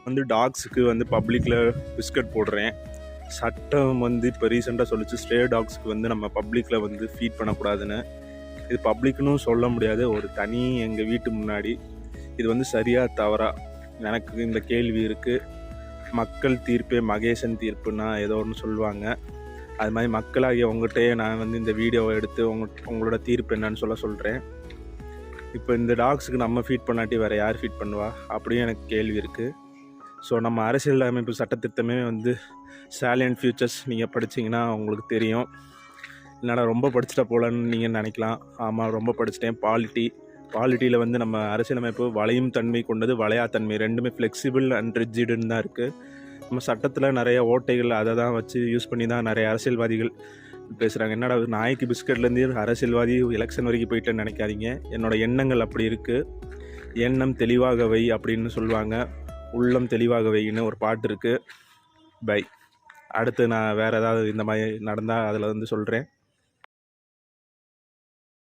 வந்து டாக்ஸுக்கு வந்து பப்ளிக்கில் பிஸ்கட் போடுறேன். சட்டம் வந்து இப்போ ரீசெண்டாக சொல்லிச்சு ஸ்ட்ரே டாக்ஸுக்கு வந்து நம்ம பப்ளிக்கில் வந்து ஃபீட் பண்ணக்கூடாதுன்னு. இது பப்ளிக்னு சொல்ல முடியாது, ஒரு தனி எங்கள் வீட்டு முன்னாடி. இது வந்து சரியாக தவறா எனக்கு இந்த கேள்வி இருக்குது. மக்கள் தீர்ப்பே மகேசன் தீர்ப்புன்னா ஏதோ ஒன்று சொல்லுவாங்க. அது மாதிரி மக்களாகிய உங்கள்கிட்டயே நான் வந்து இந்த வீடியோவை எடுத்து உங்களோட தீர்ப்பு என்னன்னு சொல்கிறேன். இப்போ இந்த டாக்ஸுக்கு நம்ம ஃபீட் பண்ணாட்டி வேறு யார் ஃபீட் பண்ணுவா அப்படின்னு எனக்கு கேள்வி இருக்குது. ஸோ நம்ம அரசியல் அமைப்பு சட்டத்திட்டமே வந்து சாலியன்ட் ஃபியூச்சர்ஸ் நீங்கள் படிச்சிங்கன்னா உங்களுக்கு தெரியும். என்னடா ரொம்ப படிச்சுட்டா போலன்னு நீங்கள் நினைக்கலாம். ஆமாம், ரொம்ப படிச்சிட்டேன். பாலிட்டியில் வந்து நம்ம அரசியலமைப்பு வளையும் தன்மை கொண்டது, வளையாத்தன்மை, ரெண்டுமே ஃப்ளெக்சிபிள் அண்ட் ரிஜிடுன்னு தான் இருக்குது. நம்ம சட்டத்தில் நிறைய ஓட்டைகள் அதை தான் வச்சு யூஸ் பண்ணி தான் நிறைய அரசியல்வாதிகள் பேசுகிறாங்க. என்னடா நாய்க்கு பிஸ்கட்லேருந்து அரசியல்வாதி எலெக்ஷன் வரைக்கும் போயிட்டேன்னு நினைக்காதீங்க. என்னோடய எண்ணங்கள் அப்படி இருக்குது. எண்ணம் தெளிவாக வை அப்படின்னு சொல்லுவாங்க. உள்ளம் தெளிவாக வைன்னு ஒரு பாட்டு இருக்குது. பை. அடுத்து நான் வேறு ஏதாவது இந்த மாதிரி நடந்தால் அதில் வந்து சொல்கிறேன்.